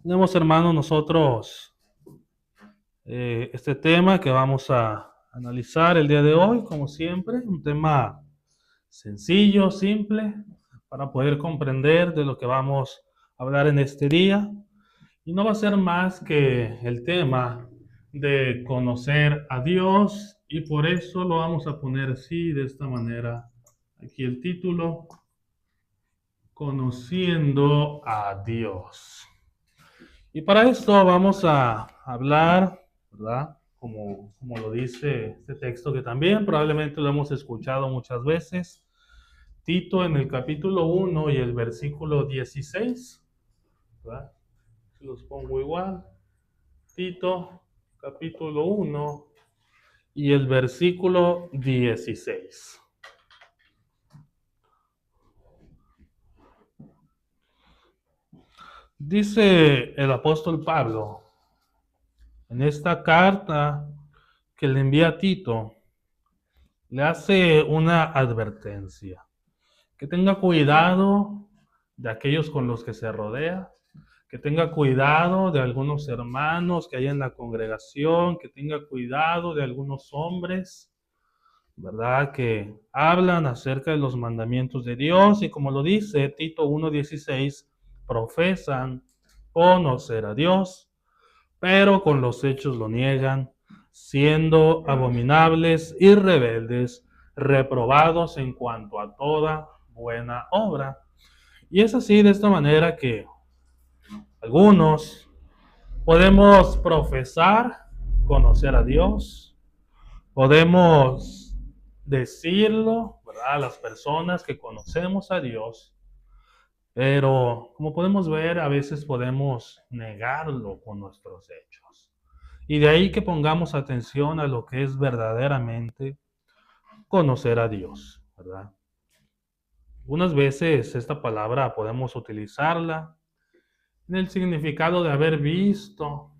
Tenemos, hermanos, nosotros este tema que vamos a analizar el día de hoy, como siempre, un tema sencillo, simple, para poder comprender de lo que vamos a hablar en este día. Y no va a ser más que el tema de conocer a Dios, y por eso lo vamos a poner así, de esta manera. Aquí el título, Conociendo a Dios. Y para esto vamos a hablar, ¿verdad? Como lo dice este texto, que también probablemente lo hemos escuchado muchas veces. Tito en el capítulo 1 y el versículo 16, ¿verdad? Si los pongo igual. Tito, capítulo 1 y el versículo 16. Dice el apóstol Pablo en esta carta que le envía a Tito, le hace una advertencia, que tenga cuidado de aquellos con los que se rodea, que tenga cuidado de algunos hermanos que hay en la congregación, que tenga cuidado de algunos hombres, ¿verdad? Que hablan acerca de los mandamientos de Dios y, como lo dice Tito 1:16, profesan conocer a Dios, pero con los hechos lo niegan, siendo abominables y rebeldes, reprobados en cuanto a toda buena obra. Y es así, de esta manera, que algunos podemos profesar conocer a Dios, podemos decirlo, ¿verdad?, a las personas que conocemos a Dios, pero como podemos ver, a veces podemos negarlo con nuestros hechos. Y de ahí que pongamos atención a lo que es verdaderamente conocer a Dios, ¿verdad? Unas veces esta palabra podemos utilizarla en el significado de haber visto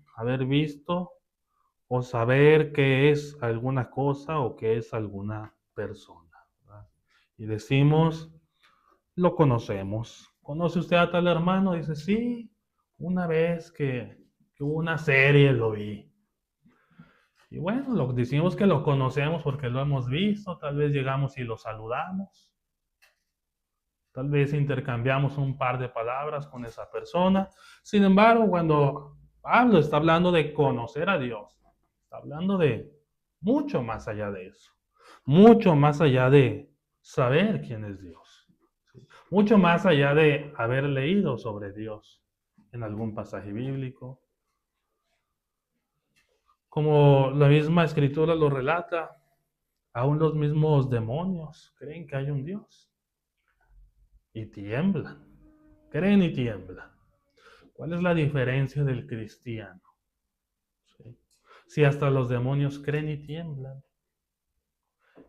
o saber qué es alguna cosa o qué es alguna persona, ¿verdad? Y decimos, lo conocemos. ¿Conoce usted a tal hermano? Dice, sí, una vez que hubo una serie lo vi. Y bueno, lo decimos que lo conocemos porque lo hemos visto, tal vez llegamos y lo saludamos, tal vez intercambiamos un par de palabras con esa persona. Sin embargo, cuando Pablo está hablando de conocer a Dios, está hablando de mucho más allá de eso, mucho más allá de saber quién es Dios, mucho más allá de haber leído sobre Dios en algún pasaje bíblico. Como la misma escritura lo relata, aún los mismos demonios creen que hay un Dios y tiemblan. Creen y tiemblan. ¿Cuál es la diferencia del cristiano? ¿Sí? Si hasta los demonios creen y tiemblan,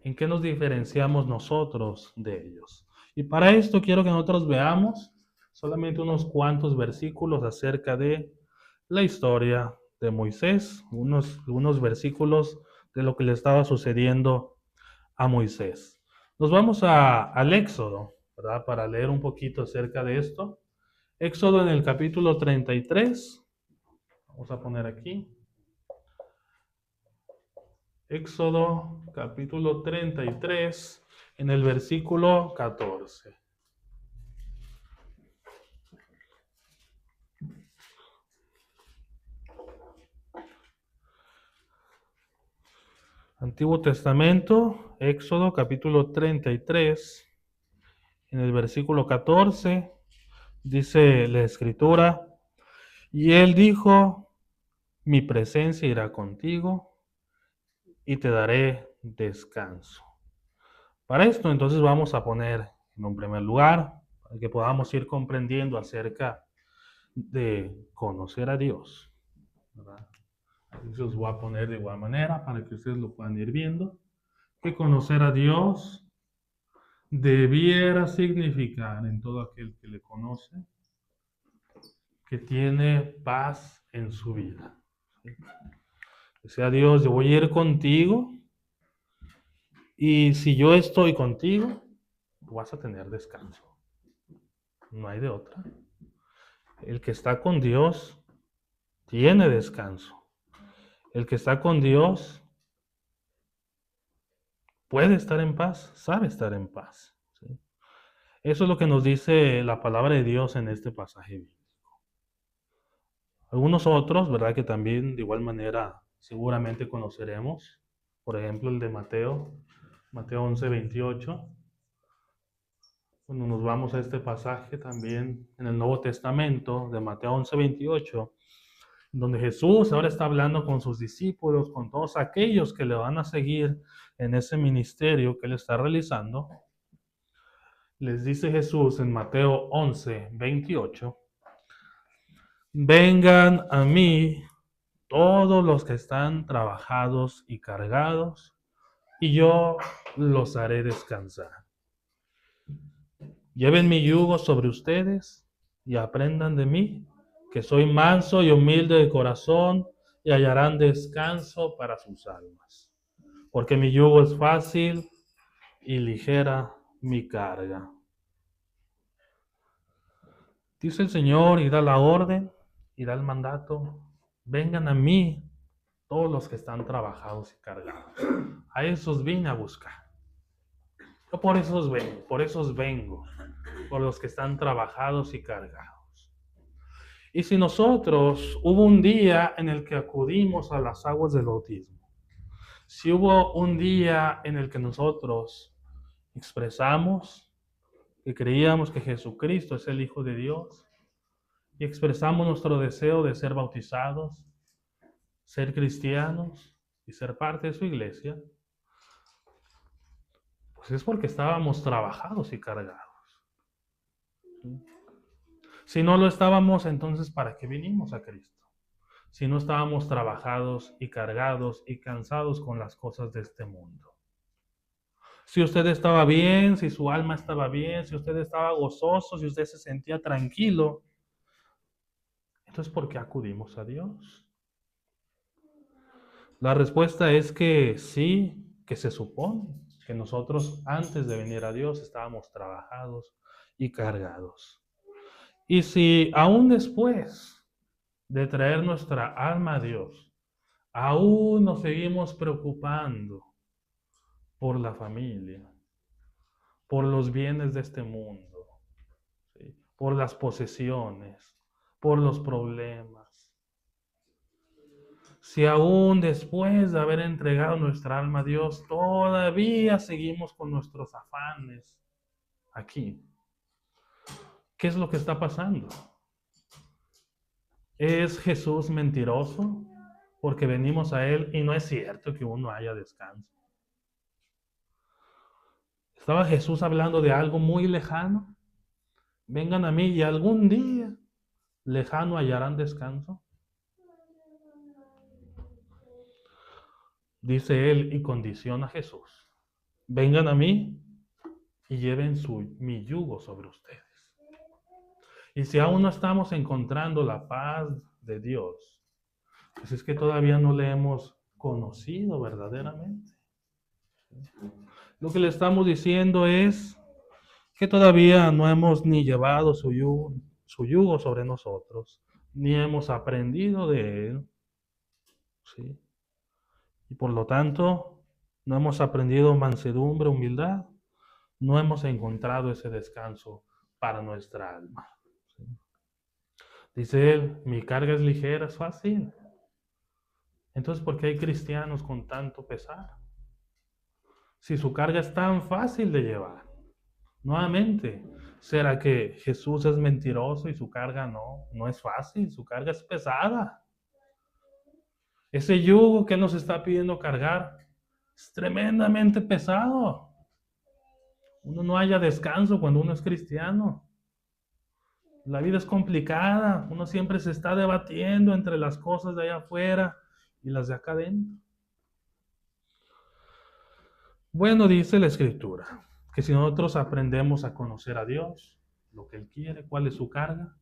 ¿en qué nos diferenciamos nosotros de ellos? Y para esto quiero que nosotros veamos solamente unos cuantos versículos acerca de la historia de Moisés, unos versículos de lo que le estaba sucediendo a Moisés. Nos vamos al Éxodo, ¿verdad? Para leer un poquito acerca de esto. Éxodo en el capítulo 33. Vamos a poner aquí. Éxodo capítulo 33 en el versículo 14. Antiguo Testamento, Éxodo capítulo 33 en el versículo 14, dice la escritura, y él dijo, mi presencia irá contigo y te daré descanso. Para esto entonces vamos a poner en un primer lugar, para que podamos ir comprendiendo acerca de conocer a Dios, ¿verdad? Así se los voy a poner de igual manera para que ustedes lo puedan ir viendo, que conocer a Dios debiera significar en todo aquel que le conoce que tiene paz en su vida. ¿Sí? Que sea Dios, yo voy a ir contigo y si yo estoy contigo, tú vas a tener descanso. No hay de otra. El que está con Dios tiene descanso. El que está con Dios puede estar en paz, sabe estar en paz. ¿Sí? Eso es lo que nos dice la palabra de Dios en este pasaje. Algunos otros, ¿verdad? Que también de igual manera seguramente conoceremos. Por ejemplo, el de Mateo 11:28. Cuando nos vamos a este pasaje también en el Nuevo Testamento, de Mateo 11:28, donde Jesús ahora está hablando con sus discípulos, con todos aquellos que le van a seguir en ese ministerio que él está realizando. Les dice Jesús en Mateo 11:28, vengan a mí todos los que están trabajados y cargados, y yo los haré descansar. Lleven mi yugo sobre ustedes y aprendan de mí, que soy manso y humilde de corazón, y hallarán descanso para sus almas. Porque mi yugo es fácil y ligera mi carga. Dice el Señor y da la orden y da el mandato. Vengan a mí todos los que están trabajados y cargados. A esos vine a buscar. Yo por esos vengo, por los que están trabajados y cargados. Y si nosotros hubo un día en el que acudimos a las aguas del bautismo, si hubo un día en el que nosotros expresamos que creíamos que Jesucristo es el Hijo de Dios y expresamos nuestro deseo de ser bautizados, ser cristianos y ser parte de su iglesia, pues es porque estábamos trabajados y cargados. Si no lo estábamos, entonces ¿para qué vinimos a Cristo? Si no estábamos trabajados y cargados y cansados con las cosas de este mundo. Si usted estaba bien, si su alma estaba bien, si usted estaba gozoso, si usted se sentía tranquilo, entonces ¿por qué acudimos a Dios? La respuesta es que sí, que se supone que nosotros antes de venir a Dios estábamos trabajados y cargados. Y si aún después de traer nuestra alma a Dios, aún nos seguimos preocupando por la familia, por los bienes de este mundo, ¿sí? Por las posesiones, por los problemas. Si aún después de haber entregado nuestra alma a Dios, todavía seguimos con nuestros afanes aquí, ¿qué es lo que está pasando? ¿Es Jesús mentiroso? Porque venimos a Él y no es cierto que uno haya descanso. ¿Estaba Jesús hablando de algo muy lejano? Vengan a mí y algún día lejano hallarán descanso. Dice Él y condiciona a Jesús. Vengan a mí y lleven mi yugo sobre ustedes. Y si aún no estamos encontrando la paz de Dios, pues es que todavía no le hemos conocido verdaderamente. Lo que le estamos diciendo es que todavía no hemos ni llevado su yugo sobre nosotros, ni hemos aprendido de Él, ¿sí? Y por lo tanto, no hemos aprendido mansedumbre, humildad, no hemos encontrado ese descanso para nuestra alma. ¿Sí? Dice Él, mi carga es ligera, es fácil. Entonces, ¿por qué hay cristianos con tanto pesar? Si su carga es tan fácil de llevar. Nuevamente, ¿será que Jesús es mentiroso y su carga no es fácil? Su carga es pesada. Ese yugo que Él nos está pidiendo cargar es tremendamente pesado. Uno no haya descanso cuando uno es cristiano. La vida es complicada. Uno siempre se está debatiendo entre las cosas de allá afuera y las de acá adentro. Bueno, dice la Escritura, que si nosotros aprendemos a conocer a Dios, lo que Él quiere, cuál es su carga,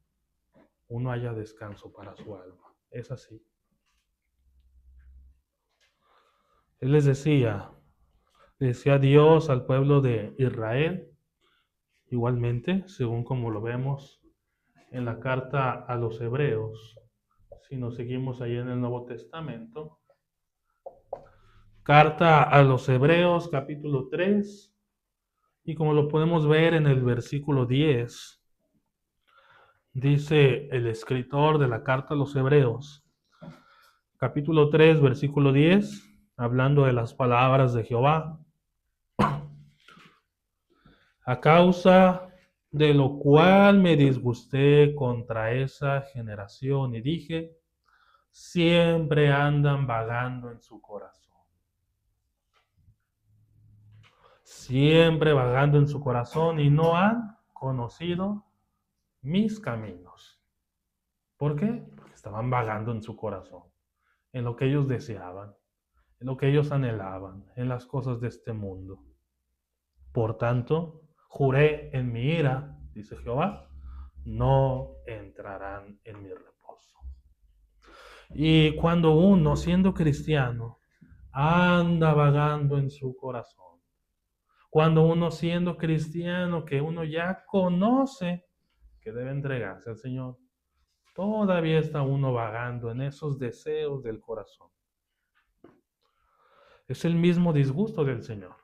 uno haya descanso para su alma. Es así. Él les decía Dios al pueblo de Israel, igualmente, según como lo vemos en la carta a los Hebreos, si nos seguimos ahí en el Nuevo Testamento. Carta a los Hebreos, capítulo 3, y como lo podemos ver en el versículo 10, dice el escritor de la carta a los Hebreos, capítulo 3, versículo 10, hablando de las palabras de Jehová. A causa de lo cual me disgusté contra esa generación y dije, siempre andan vagando en su corazón. Siempre vagando en su corazón y no han conocido mis caminos. ¿Por qué? Porque estaban vagando en su corazón, en lo que ellos deseaban, en lo que ellos anhelaban, en las cosas de este mundo. Por tanto, juré en mi ira, dice Jehová, no entrarán en mi reposo. Y cuando uno, siendo cristiano, anda vagando en su corazón, cuando uno siendo cristiano, que uno ya conoce que debe entregarse al Señor, todavía está uno vagando en esos deseos del corazón. Es el mismo disgusto del Señor.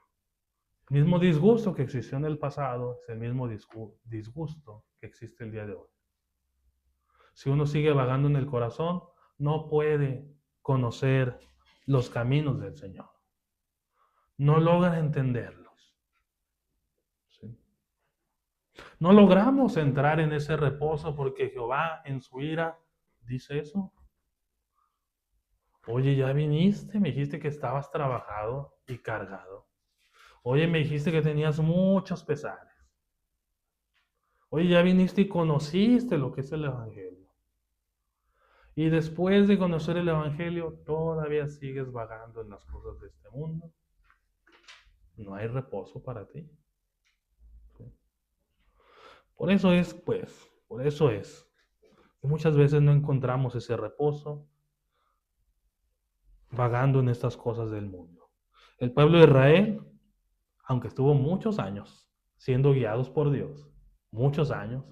El mismo disgusto que existió en el pasado es el mismo disgusto que existe el día de hoy. Si uno sigue vagando en el corazón, no puede conocer los caminos del Señor. No logra entenderlos. ¿Sí? No logramos entrar en ese reposo porque Jehová en su ira dice eso. Oye, ya viniste, me dijiste que estabas trabajado y cargado. Oye, me dijiste que tenías muchos pesares. Oye, ya viniste y conociste lo que es el Evangelio. Y después de conocer el Evangelio, todavía sigues vagando en las cosas de este mundo. No hay reposo para ti. ¿Sí? Por eso es que muchas veces no encontramos ese reposo vagando en estas cosas del mundo. El pueblo de Israel, aunque estuvo muchos años siendo guiados por Dios, muchos años,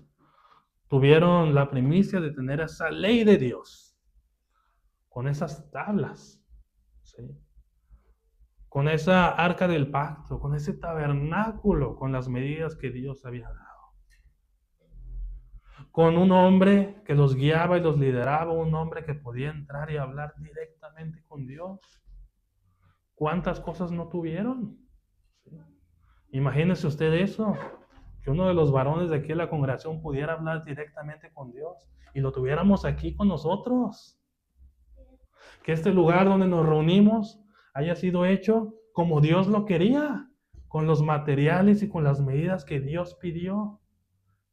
tuvieron la primicia de tener esa ley de Dios, con esas tablas, ¿sí? Con esa arca del pacto, con ese tabernáculo, con las medidas que Dios había dado. Con un hombre que los guiaba y los lideraba, un hombre que podía entrar y hablar directamente con Dios. ¿Cuántas cosas no tuvieron? ¿Sí? Imagínese usted eso, que uno de los varones de aquí en la congregación pudiera hablar directamente con Dios y lo tuviéramos aquí con nosotros. Que este lugar donde nos reunimos haya sido hecho como Dios lo quería, con los materiales y con las medidas que Dios pidió.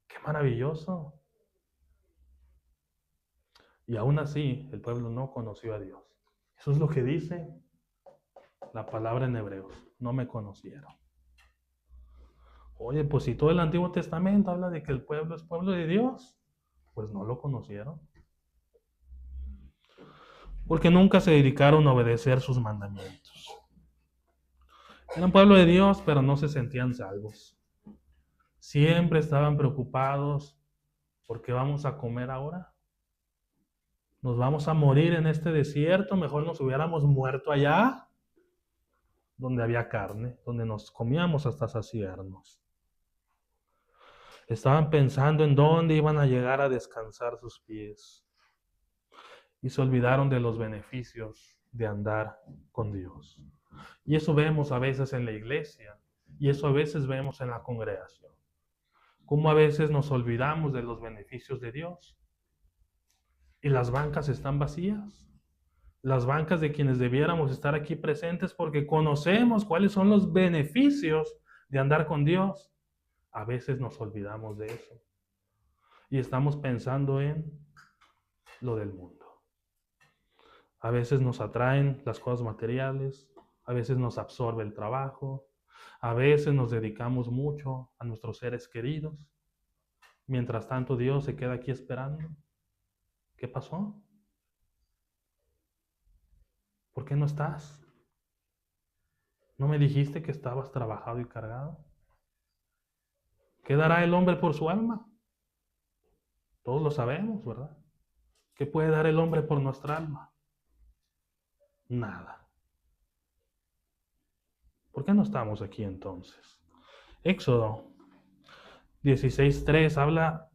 ¡Qué maravilloso! Y aún así, el pueblo no conoció a Dios. Eso es lo que dice la palabra en Hebreos. No me conocieron. Oye, pues si todo el Antiguo Testamento habla de que el pueblo es pueblo de Dios, pues no lo conocieron. Porque nunca se dedicaron a obedecer sus mandamientos. Eran pueblo de Dios, pero no se sentían salvos. Siempre estaban preocupados por qué vamos a comer ahora. Nos vamos a morir en este desierto, mejor nos hubiéramos muerto allá, donde había carne, donde nos comíamos hasta saciarnos. Estaban pensando en dónde iban a llegar a descansar sus pies. Y se olvidaron de los beneficios de andar con Dios. Y eso vemos a veces en la iglesia, y eso a veces vemos en la congregación. Cómo a veces nos olvidamos de los beneficios de Dios. Y las bancas están vacías. Las bancas de quienes debiéramos estar aquí presentes porque conocemos cuáles son los beneficios de andar con Dios. A veces nos olvidamos de eso. Y estamos pensando en lo del mundo. A veces nos atraen las cosas materiales, a veces nos absorbe el trabajo, a veces nos dedicamos mucho a nuestros seres queridos. Mientras tanto, Dios se queda aquí esperando. ¿Qué pasó? ¿Por qué no estás? ¿No me dijiste que estabas trabajado y cargado? ¿Qué dará el hombre por su alma? Todos lo sabemos, ¿verdad? ¿Qué puede dar el hombre por nuestra alma? Nada. ¿Por qué no estamos aquí entonces? Éxodo 16:3 habla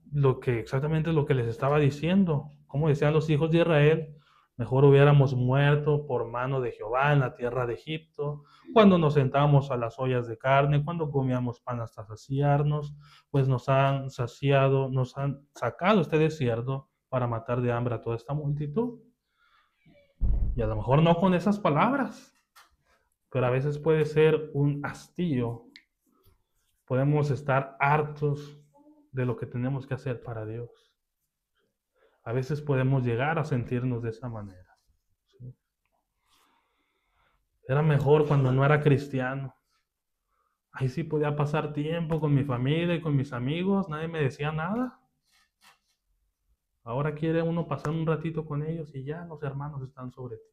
exactamente lo que les estaba diciendo. Como decían los hijos de Israel, mejor hubiéramos muerto por mano de Jehová en la tierra de Egipto, cuando nos sentábamos a las ollas de carne, cuando comíamos pan hasta saciarnos, pues nos han saciado, nos han sacado este desierto para matar de hambre a toda esta multitud. Y a lo mejor no con esas palabras, pero a veces puede ser un hastío. Podemos estar hartos de lo que tenemos que hacer para Dios. A veces podemos llegar a sentirnos de esa manera. ¿Sí? Era mejor cuando no era cristiano. Ahí sí podía pasar tiempo con mi familia y con mis amigos, nadie me decía nada. Ahora quiere uno pasar un ratito con ellos y ya los hermanos están sobre ti.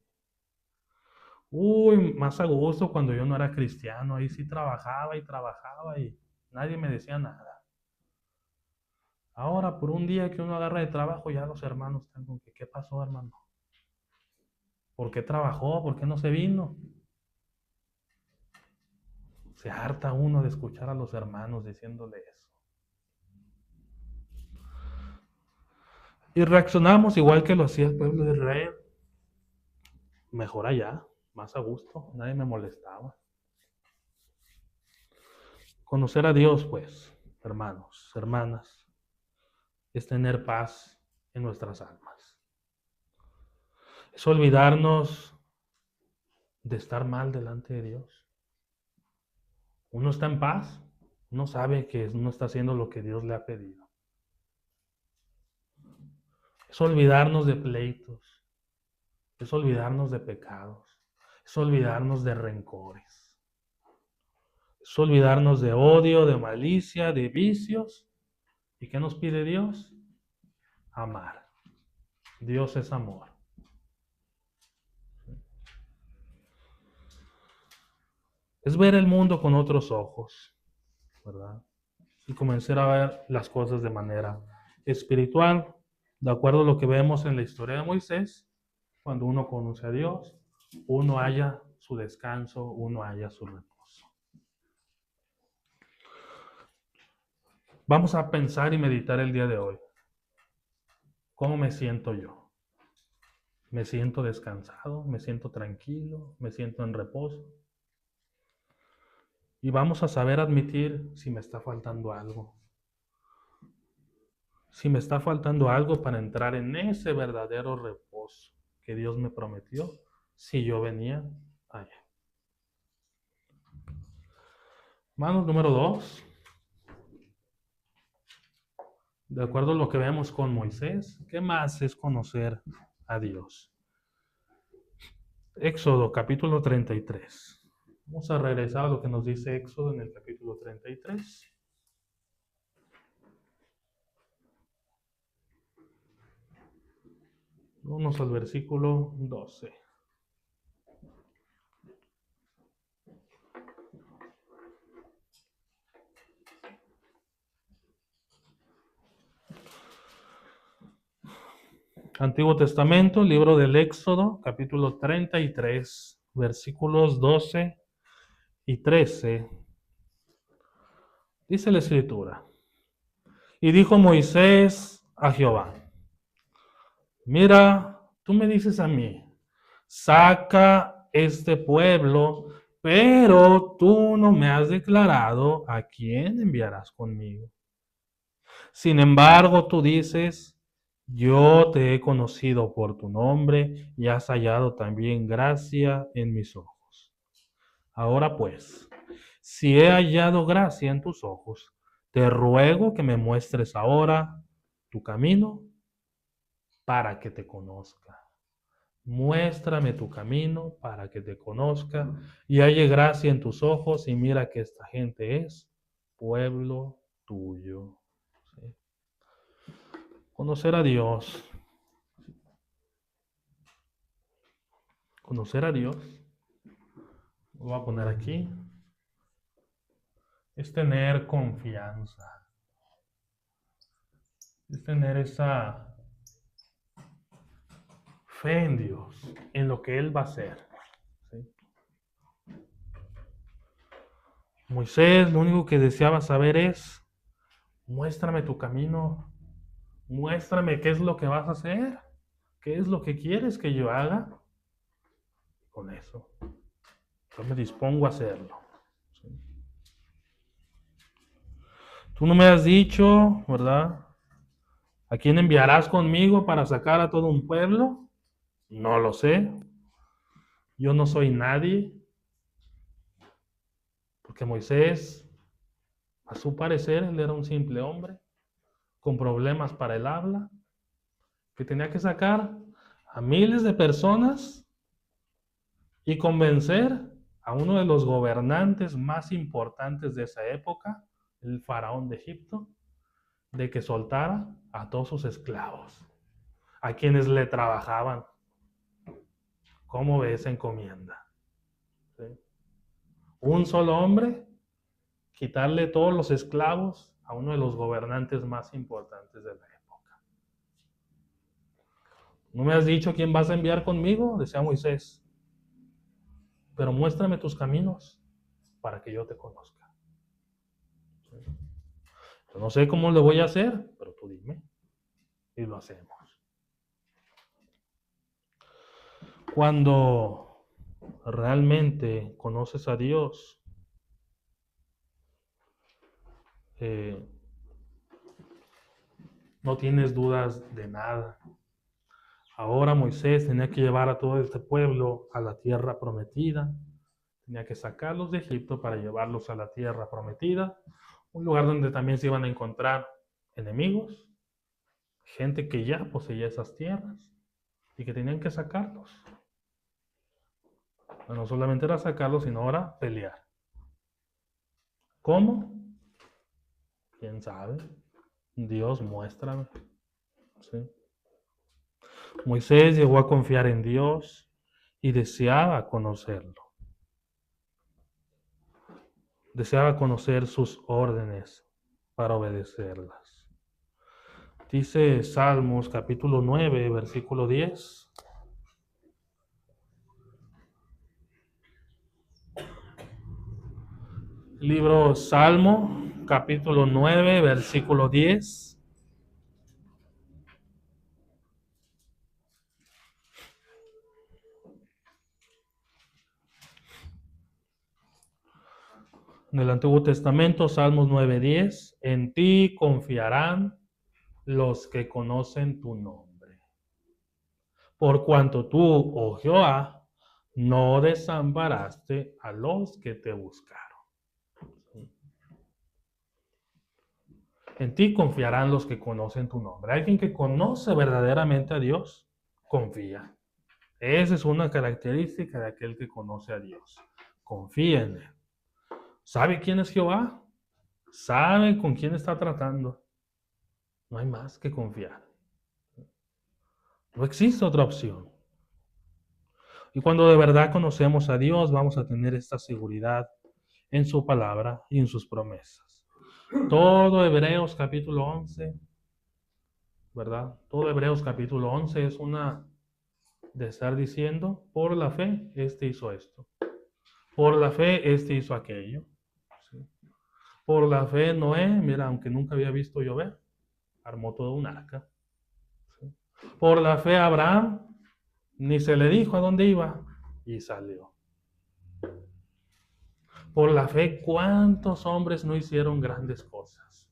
Uy, más a gusto cuando yo no era cristiano, ahí sí trabajaba y nadie me decía nada. Ahora, por un día que uno agarra de trabajo, ya los hermanos están con que, ¿qué pasó, hermano? ¿Por qué trabajó? ¿Por qué no se vino? Se harta uno de escuchar a los hermanos diciéndole eso. Y reaccionamos igual que lo hacía el pueblo de Israel. Mejor allá, más a gusto, nadie me molestaba. Conocer a Dios, pues, hermanos, hermanas, es tener paz en nuestras almas. Es olvidarnos de estar mal delante de Dios. Uno está en paz, uno sabe que no está haciendo lo que Dios le ha pedido. Es olvidarnos de pleitos, es olvidarnos de pecados, es olvidarnos de rencores, es olvidarnos de odio, de malicia, de vicios. ¿Y qué nos pide Dios? Amar. Dios es amor. Es ver el mundo con otros ojos, ¿verdad? Y comenzar a ver las cosas de manera espiritual, de acuerdo a lo que vemos en la historia de Moisés. Cuando uno conoce a Dios, uno halla su descanso, uno halla su reposo. Vamos a pensar y meditar el día de hoy. ¿Cómo me siento yo? ¿Me siento descansado? ¿Me siento tranquilo? ¿Me siento en reposo? Y vamos a saber admitir si me está faltando algo. Si me está faltando algo para entrar en ese verdadero reposo que Dios me prometió, si yo venía allá. Hermanos, número 2. De acuerdo a lo que vemos con Moisés, ¿qué más es conocer a Dios? Éxodo capítulo 33. Vamos a regresar a lo que nos dice Éxodo en el capítulo 33. Vamos al versículo 12. Antiguo Testamento, libro del Éxodo, capítulo 33, versículos 12 y 13. Dice la Escritura: y dijo Moisés a Jehová: mira, tú me dices a mí, saca este pueblo, pero tú no me has declarado a quién enviarás conmigo. Sin embargo, tú dices: yo te he conocido por tu nombre y has hallado también gracia en mis ojos. Ahora pues, si he hallado gracia en tus ojos, te ruego que me muestres ahora tu camino para que te conozca. Muéstrame tu camino para que te conozca y halle gracia en tus ojos, y mira que esta gente es pueblo tuyo. ¿Sí? Conocer a Dios. Conocer a Dios, lo voy a poner aquí, es tener confianza. Es tener esa fe en Dios, en lo que Él va a hacer. ¿Sí? Moisés lo único que deseaba saber es, muéstrame tu camino, muéstrame qué es lo que vas a hacer, qué es lo que quieres que yo haga. Con eso, yo me dispongo a hacerlo. ¿Sí? Tú no me has dicho, ¿verdad? ¿A quién enviarás conmigo para sacar a todo un pueblo? No lo sé. Yo no soy nadie. Porque Moisés, a su parecer, él era un simple hombre con problemas para el habla, que tenía que sacar a miles de personas y convencer a uno de los gobernantes más importantes de esa época, el faraón de Egipto, de que soltara a todos sus esclavos, a quienes le trabajaban. ¿Cómo ve esa encomienda? ¿Sí? Un solo hombre, quitarle todos los esclavos a uno de los gobernantes más importantes de la época. ¿No me has dicho quién vas a enviar conmigo? Decía Moisés. Pero muéstrame tus caminos para que yo te conozca. Yo no sé cómo lo voy a hacer, pero tú dime y lo hacemos. Cuando realmente conoces a Dios, eh, no tienes dudas de nada. Ahora Moisés tenía que llevar a todo este pueblo a la tierra prometida. Tenía que sacarlos de Egipto para llevarlos a la tierra prometida, un lugar donde también se iban a encontrar enemigos, gente que ya poseía esas tierras y que tenían que sacarlos. No solamente era sacarlos, sino ahora pelear. ¿Cómo? ¿Quién sabe? Dios, muéstrame. ¿Sí? Moisés llegó a confiar en Dios y deseaba conocerlo. Deseaba conocer sus órdenes para obedecerlas. Dice Salmos capítulo 9, versículo 10. Libro Salmo capítulo 9, versículo 10. En el Antiguo Testamento, Salmos 9:10, en ti confiarán los que conocen tu nombre. Por cuanto tú, oh Jehová, no desamparaste a los que te buscaron. En ti confiarán los que conocen tu nombre. Alguien que conoce verdaderamente a Dios, confía. Esa es una característica de aquel que conoce a Dios. Confía en Él. ¿Sabe quién es Jehová? ¿Sabe con quién está tratando? No hay más que confiar. No existe otra opción. Y cuando de verdad conocemos a Dios, vamos a tener esta seguridad en su palabra y en sus promesas. Todo Hebreos capítulo 11, ¿verdad? Todo Hebreos capítulo 11 es una de estar diciendo, por la fe, este hizo esto. Por la fe, este hizo aquello. ¿Sí? Por la fe, Noé, mira, aunque nunca había visto llover, armó todo un arca. ¿Sí? Por la fe, Abraham, ni se le dijo a dónde iba y salió. Por la fe, ¿cuántos hombres no hicieron grandes cosas?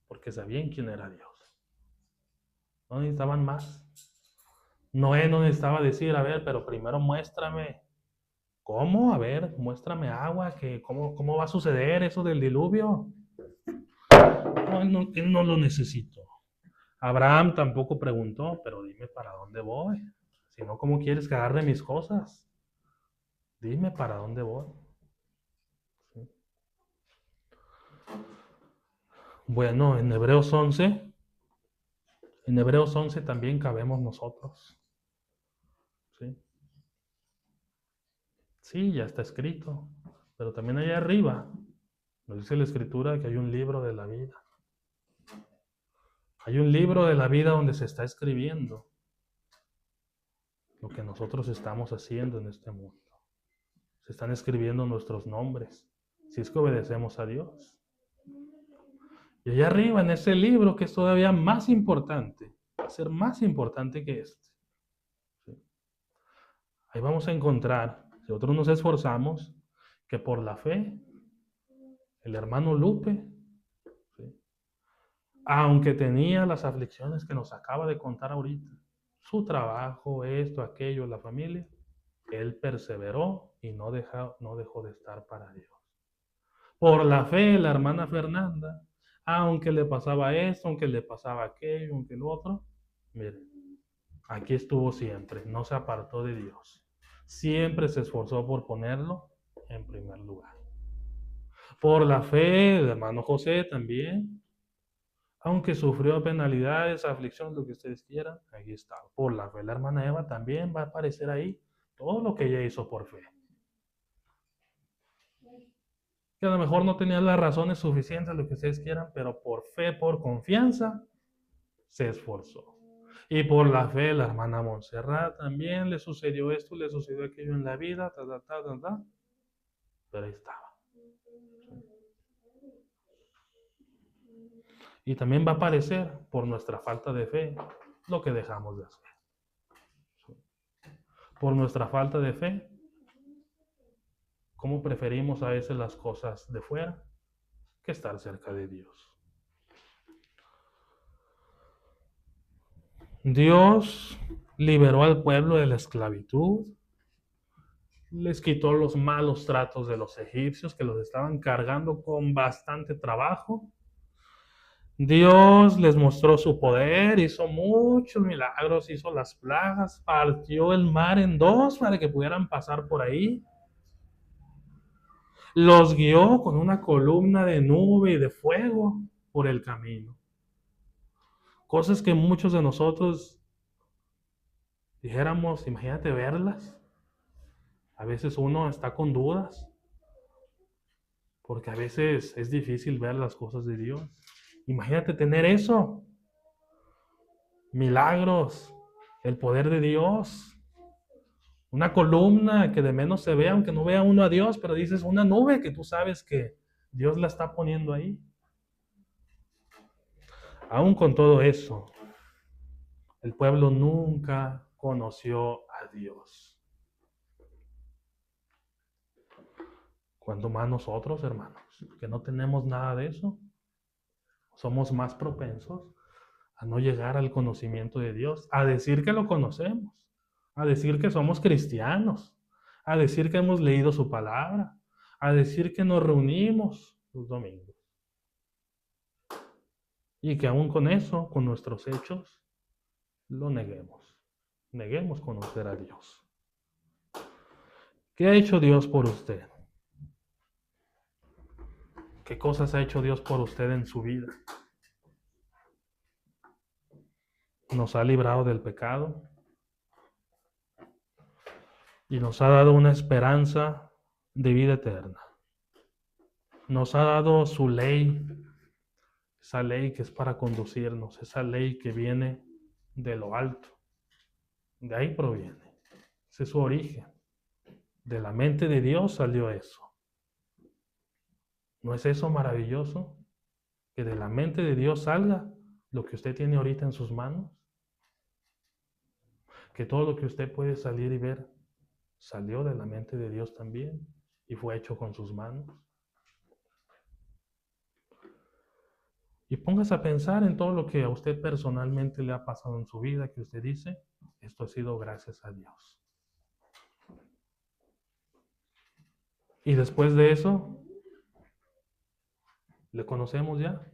Porque sabían quién era Dios. No necesitaban más. Noé no necesitaba decir, a ver, pero primero muéstrame. ¿Cómo? A ver, muéstrame agua, ¿cómo va a suceder eso del diluvio? No, él no lo necesitó. Abraham tampoco preguntó, pero dime para dónde voy. Si no, ¿cómo quieres que agarre mis cosas? Dime para dónde voy. ¿Sí? Bueno, en Hebreos 11 también cabemos nosotros. ¿Sí? Sí, ya está escrito. Pero también allá arriba nos dice la escritura que hay un libro de la vida. Hay un libro de la vida donde se está escribiendo lo que nosotros estamos haciendo en este mundo. Se están escribiendo nuestros nombres, si es que obedecemos a Dios. Y allá arriba en ese libro, que es todavía más importante, va a ser más importante que este. ¿Sí? Ahí vamos a encontrar, si nosotros nos esforzamos, que por la fe, el hermano Lupe, ¿sí?, aunque tenía las aflicciones que nos acaba de contar ahorita, su trabajo, esto, aquello, la familia, él perseveró y no dejó de estar para Dios. Por la fe, la hermana Fernanda, aunque le pasaba esto, aunque le pasaba aquello, aunque lo otro, miren, aquí estuvo siempre, no se apartó de Dios. Siempre se esforzó por ponerlo en primer lugar. Por la fe, el hermano José también, aunque sufrió penalidades, aflicciones, lo que ustedes quieran, aquí está. Por la fe, la hermana Eva también va a aparecer ahí todo lo que ella hizo por fe. Que a lo mejor no tenía las razones suficientes, lo que ustedes quieran, pero por fe, por confianza, se esforzó. Y por la fe, la hermana Montserrat también le sucedió esto, le sucedió aquello en la vida, pero ahí estaba. Y también va a aparecer por nuestra falta de fe lo que dejamos de hacer. Por nuestra falta de fe, cómo preferimos a veces las cosas de fuera que estar cerca de Dios. Dios liberó al pueblo de la esclavitud, les quitó los malos tratos de los egipcios que los estaban cargando con bastante trabajo. Dios les mostró su poder, hizo muchos milagros, hizo las plagas, partió el mar en dos para que pudieran pasar por ahí. Los guió con una columna de nube y de fuego por el camino. Cosas que muchos de nosotros dijéramos, imagínate verlas. A veces uno está con dudas, porque a veces es difícil ver las cosas de Dios. Imagínate tener eso. Milagros, el poder de Dios. Una columna que de menos se vea, aunque no vea uno a Dios, pero dices una nube que tú sabes que Dios la está poniendo ahí. Aún con todo eso, el pueblo nunca conoció a Dios. ¿Cuánto más nosotros, hermanos, que no tenemos nada de eso? Somos más propensos a no llegar al conocimiento de Dios, a decir que lo conocemos, a decir que somos cristianos, a decir que hemos leído su palabra, a decir que nos reunimos los domingos. Y que aún con eso, con nuestros hechos, lo neguemos. Neguemos conocer a Dios. ¿Qué ha hecho Dios por usted? ¿Qué cosas ha hecho Dios por usted en su vida? Nos ha librado del pecado y nos ha dado una esperanza de vida eterna. Nos ha dado su ley, esa ley que es para conducirnos, esa ley que viene de lo alto. De ahí proviene. Ese es su origen. De la mente de Dios salió eso. ¿No es eso maravilloso? Que de la mente de Dios salga lo que usted tiene ahorita en sus manos. Que todo lo que usted puede salir y ver salió de la mente de Dios también y fue hecho con sus manos. Y póngase a pensar en todo lo que a usted personalmente le ha pasado en su vida, que usted dice, esto ha sido gracias a Dios. Y después de eso, ¿le conocemos ya?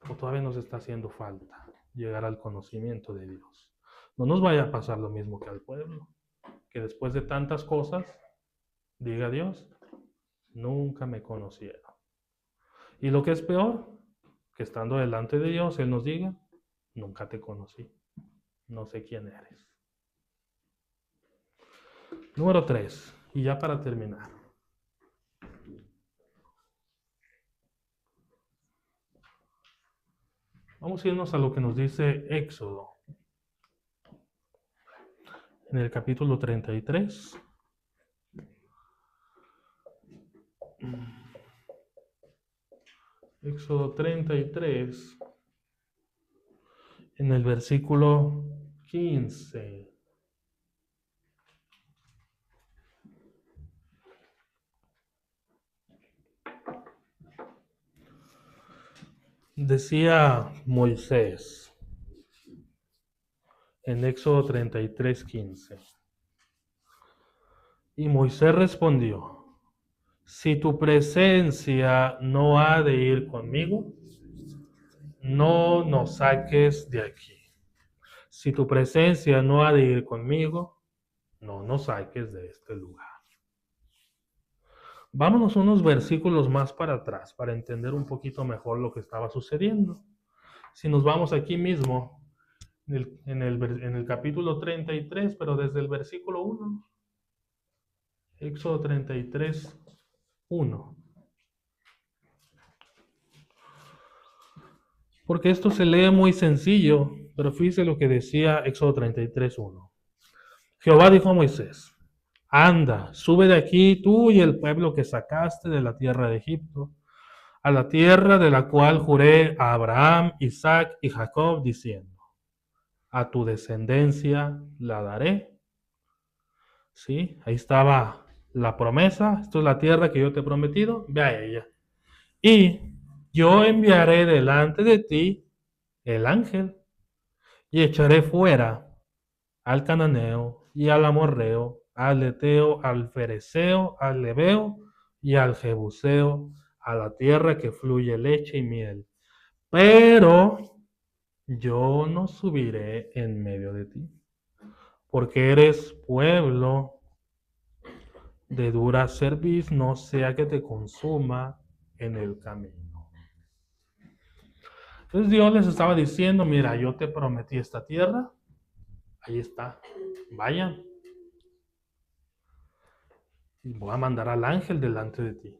¿O todavía nos está haciendo falta llegar al conocimiento de Dios? No nos vaya a pasar lo mismo que al pueblo, que después de tantas cosas, diga Dios, nunca me conocieron. Y lo que es peor, que estando delante de Dios, Él nos diga, nunca te conocí, no sé quién eres. Número 3, y ya para terminar. Vamos a irnos a lo que nos dice Éxodo. en el capítulo 33. Éxodo 33, en el versículo 15. Decía Moisés en Éxodo 33, 15. Y Moisés respondió: si tu presencia no ha de ir conmigo, no nos saques de aquí. Si tu presencia no ha de ir conmigo, no nos saques de este lugar. Vámonos unos versículos más para atrás para entender un poquito mejor lo que estaba sucediendo. Si nos vamos aquí mismo, en el capítulo 33, pero desde el versículo 1, Éxodo 33, 1. Porque esto se lee muy sencillo, pero fíjese lo que decía Éxodo 33, 1. Jehová dijo a Moisés: anda, sube de aquí tú y el pueblo que sacaste de la tierra de Egipto, a la tierra de la cual juré a Abraham, Isaac y Jacob, diciendo: a tu descendencia la daré. ¿Sí? Ahí estaba la promesa. Esto es la tierra que yo te he prometido, ve a ella. Y yo enviaré delante de ti el ángel y echaré fuera al cananeo y al amorreo, al eteo, al fereceo, al leveo y al jebuseo, a la tierra que fluye leche y miel. Pero yo no subiré en medio de ti, porque eres pueblo de dura cerviz, no sea que te consuma en el camino. Entonces Dios les estaba diciendo: mira, yo te prometí esta tierra, ahí está, vayan. Y voy a mandar al ángel delante de ti.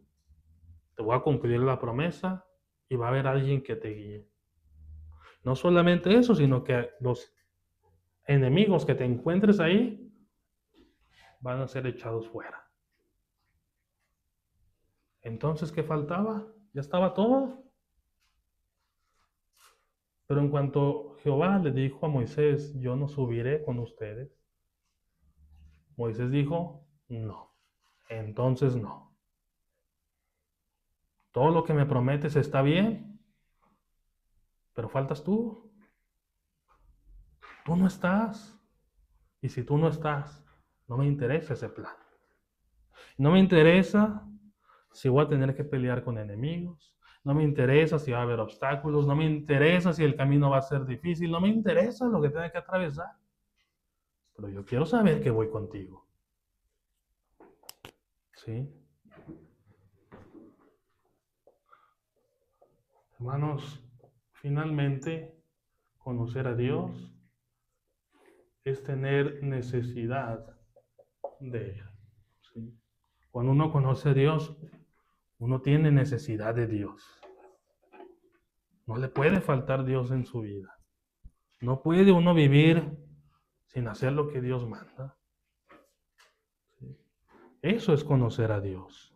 Te voy a cumplir la promesa y va a haber alguien que te guíe. No solamente eso, sino que los enemigos que te encuentres ahí van a ser echados fuera. Entonces, ¿qué faltaba? Ya estaba todo. Pero en cuanto Jehová le dijo a Moisés: yo no subiré con ustedes, Moisés dijo: no, entonces no. Todo lo que me prometes está bien, pero faltas tú. Tú no estás. Y si tú no estás, no me interesa ese plan. No me interesa si voy a tener que pelear con enemigos. No me interesa si va a haber obstáculos. No me interesa si el camino va a ser difícil. No me interesa lo que tenga que atravesar. Pero yo quiero saber que voy contigo. ¿Sí? Hermanos, finalmente, conocer a Dios es tener necesidad de Él. ¿Sí? Cuando uno conoce a Dios, uno tiene necesidad de Dios. No le puede faltar Dios en su vida. No puede uno vivir sin hacer lo que Dios manda. ¿Sí? Eso es conocer a Dios.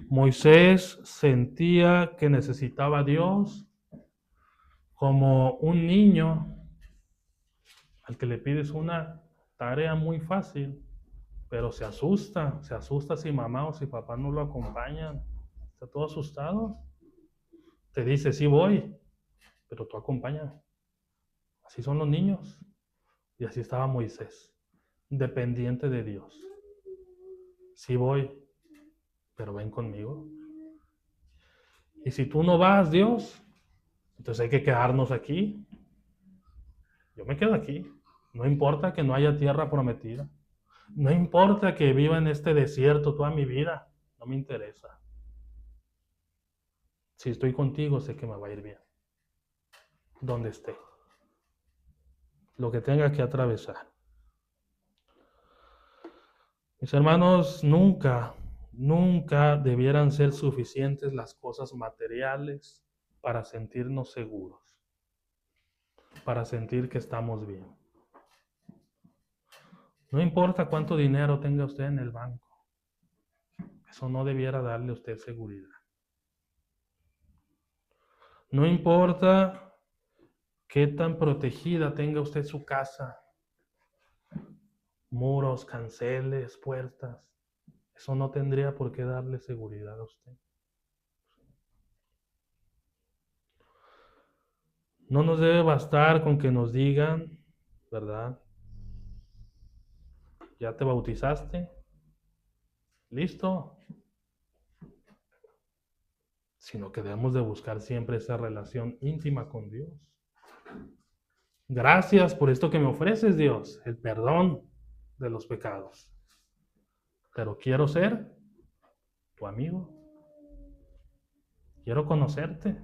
Moisés sentía que necesitaba a Dios como un niño al que le pides una tarea muy fácil, pero se asusta si mamá o si papá no lo acompañan. Está todo asustado. Te dice: sí voy, pero tú acompáñame. Así son los niños. Y así estaba Moisés, dependiente de Dios. Sí voy, pero ven conmigo. Y si tú no vas, Dios, entonces hay que quedarnos aquí. Yo me quedo aquí. No importa que no haya tierra prometida. No importa que viva en este desierto toda mi vida. No me interesa. Si estoy contigo, sé que me va a ir bien. Donde esté. Lo que tenga que atravesar. Mis hermanos, nunca debieran ser suficientes las cosas materiales para sentirnos seguros, para sentir que estamos bien. No importa cuánto dinero tenga usted en el banco. Eso no debiera darle a usted seguridad. No importa qué tan protegida tenga usted su casa, muros, canceles, puertas. Eso no tendría por qué darle seguridad a usted. No nos debe bastar con que nos digan, ¿verdad? ¿Ya te bautizaste? ¿Listo? Sino que debemos de buscar siempre esa relación íntima con Dios. Gracias por esto que me ofreces, Dios, el perdón de los pecados. Pero quiero ser tu amigo. Quiero conocerte.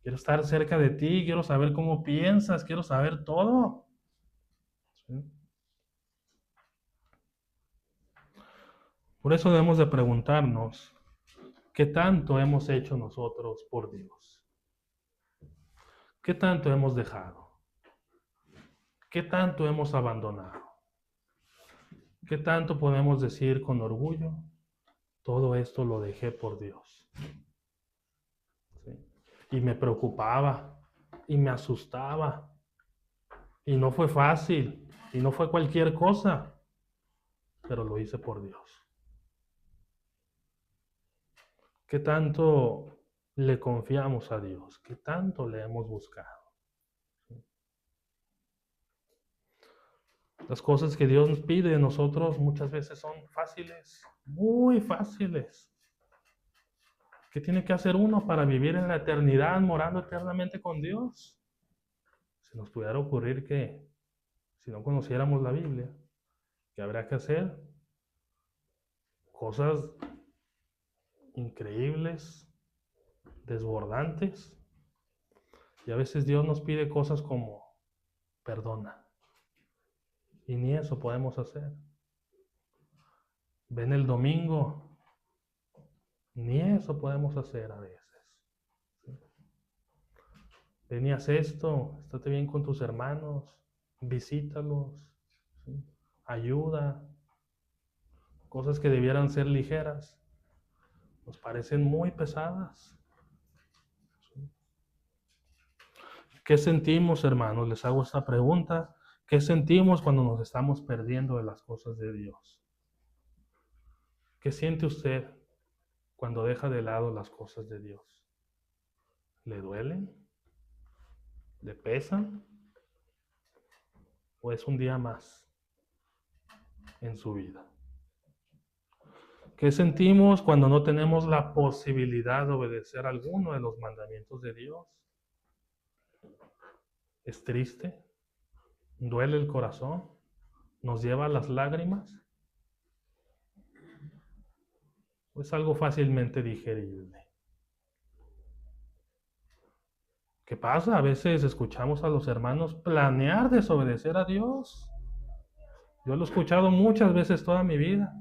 Quiero estar cerca de ti. Quiero saber cómo piensas. Quiero saber todo. ¿Sí? Por eso debemos de preguntarnos, ¿qué tanto hemos hecho nosotros por Dios? ¿Qué tanto hemos dejado? ¿Qué tanto hemos abandonado? ¿Qué tanto podemos decir con orgullo? Todo esto lo dejé por Dios. ¿Sí? Y me preocupaba, y me asustaba, y no fue fácil, y no fue cualquier cosa, pero lo hice por Dios. ¿Qué tanto le confiamos a Dios? ¿Qué tanto le hemos buscado? Las cosas que Dios nos pide de nosotros muchas veces son fáciles, muy fáciles. ¿Qué tiene que hacer uno para vivir en la eternidad, morando eternamente con Dios? Se nos pudiera ocurrir que, si no conociéramos la Biblia, que habrá que hacer cosas increíbles, desbordantes. Y a veces Dios nos pide cosas como perdona. Y ni eso podemos hacer. Ven el domingo. Ni eso podemos hacer a veces. ¿Sí? Ven y haz esto. Estate bien con tus hermanos. Visítalos. ¿Sí? Ayuda. Cosas que debieran ser ligeras. Nos parecen muy pesadas. ¿Sí? ¿Qué sentimos, hermanos? Les hago esta pregunta. ¿Qué sentimos cuando nos estamos perdiendo de las cosas de Dios? ¿Qué siente usted cuando deja de lado las cosas de Dios? ¿Le duelen? ¿Le pesan? ¿O es un día más en su vida? ¿Qué sentimos cuando no tenemos la posibilidad de obedecer alguno de los mandamientos de Dios? ¿Es triste? ¿Duele el corazón? ¿Nos lleva a las lágrimas? ¿O es algo fácilmente digerible? ¿Qué pasa? A veces escuchamos a los hermanos planear desobedecer a Dios. Yo lo he escuchado muchas veces toda mi vida.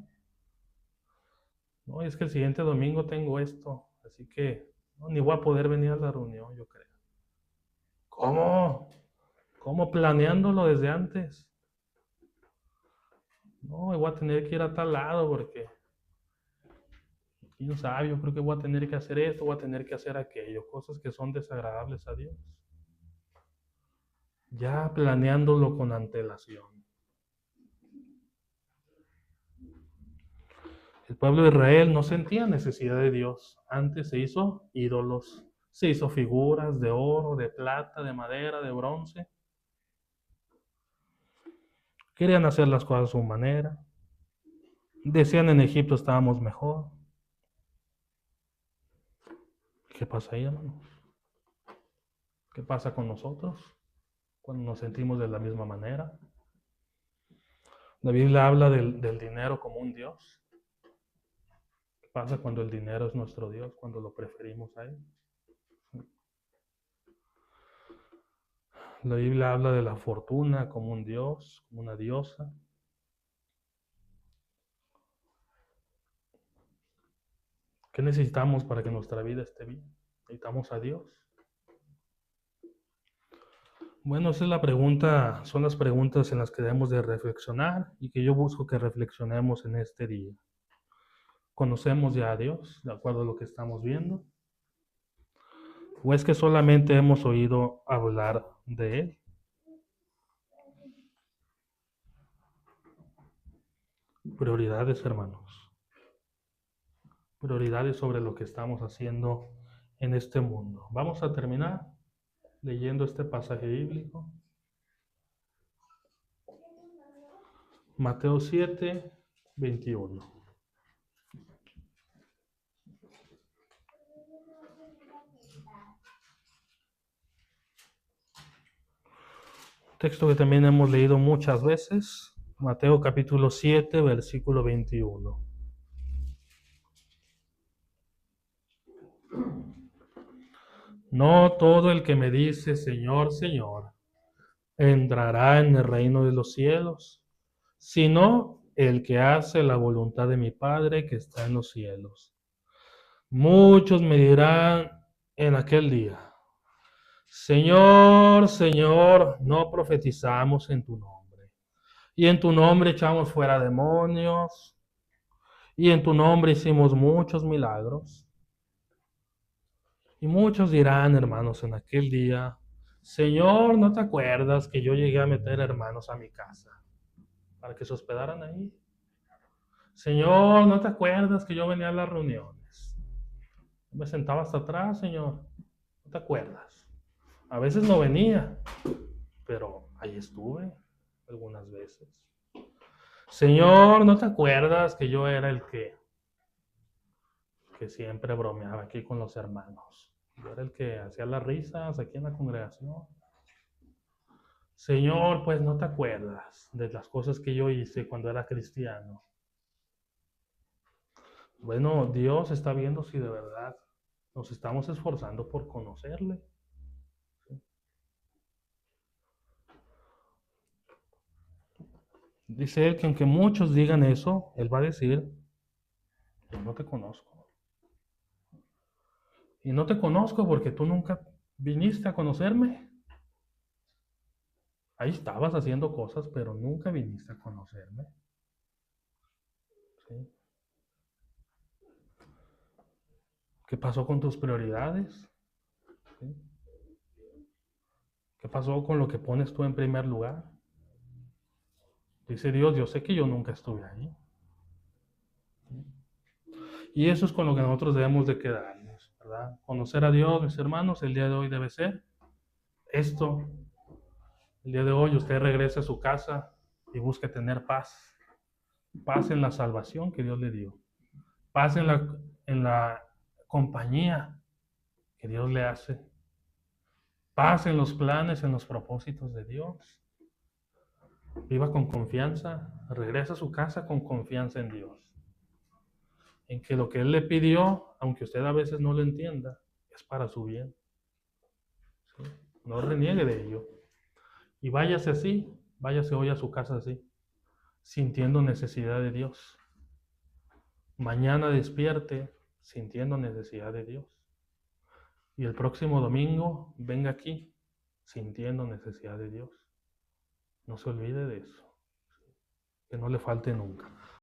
No, es que el siguiente domingo tengo esto, así que no, ni voy a poder venir a la reunión, yo creo. ¿Cómo? ¿Cómo planeándolo desde antes? No, voy a tener que ir a tal lado porque, quién sabe, yo creo que voy a tener que hacer esto, voy a tener que hacer aquello, cosas que son desagradables a Dios. Ya planeándolo con antelación. El pueblo de Israel no sentía necesidad de Dios. Antes se hizo ídolos, se hizo figuras de oro, de plata, de madera, de bronce. Querían hacer las cosas a su manera. Decían en Egipto estábamos mejor. ¿Qué pasa ahí, hermanos? ¿Qué pasa con nosotros cuando nos sentimos de la misma manera? La Biblia habla del dinero como un Dios. ¿Qué pasa cuando el dinero es nuestro Dios, cuando lo preferimos a Él? La Biblia habla de la fortuna como un Dios, como una diosa. ¿Qué necesitamos para que nuestra vida esté bien? Necesitamos a Dios. Bueno, esa es la pregunta, son las preguntas en las que debemos de reflexionar y que yo busco que reflexionemos en este día. ¿Conocemos ya a Dios de acuerdo a lo que estamos viendo? ¿O es que solamente hemos oído hablar de Él? Prioridades, hermanos. Prioridades sobre lo que estamos haciendo en este mundo. Vamos a terminar leyendo este pasaje bíblico. Mateo 7, 21. Texto que también hemos leído muchas veces. Mateo capítulo 7, versículo 21. No todo el que me dice Señor, Señor, entrará en el reino de los cielos, sino el que hace la voluntad de mi Padre que está en los cielos. Muchos me dirán en aquel día, Señor, Señor, no profetizamos en tu nombre, y en tu nombre echamos fuera demonios, y en tu nombre hicimos muchos milagros. Y muchos dirán, hermanos, en aquel día, Señor, ¿no te acuerdas que yo llegué a meter hermanos a mi casa para que se hospedaran ahí? Señor, ¿no te acuerdas que yo venía a las reuniones? Me sentaba hasta atrás, Señor. ¿No te acuerdas? A veces no venía, pero ahí estuve algunas veces. Señor, ¿no te acuerdas que yo era el que siempre bromeaba aquí con los hermanos? Yo era el que hacía las risas aquí en la congregación. Señor, pues no te acuerdas de las cosas que yo hice cuando era cristiano. Bueno, Dios está viendo si de verdad nos estamos esforzando por conocerle. ¿Sí? Dice él que aunque muchos digan eso, él va a decir, yo no te conozco. Y no te conozco porque tú nunca viniste a conocerme. Ahí estabas haciendo cosas, pero nunca viniste a conocerme. ¿Sí? ¿Qué pasó con tus prioridades? ¿Sí? ¿Qué pasó con lo que pones tú en primer lugar? Dice Dios, yo sé que yo nunca estuve ahí. Y eso es con lo que nosotros debemos de quedarnos, ¿verdad? Conocer a Dios, mis hermanos, el día de hoy debe ser esto. El día de hoy usted regrese a su casa y busque tener paz. Paz en la salvación que Dios le dio. Paz en la compañía que Dios le hace. Paz en los planes, en los propósitos de Dios. Viva con confianza. Regresa a su casa con confianza en Dios. En que lo que Él le pidió, aunque usted a veces no lo entienda, es para su bien. ¿Sí? No reniegue de ello. Y váyase así, váyase hoy a su casa así, sintiendo necesidad de Dios. Mañana despierte sintiendo necesidad de Dios. Y el próximo domingo venga aquí sintiendo necesidad de Dios. No se olvide de eso. Que no le falte nunca.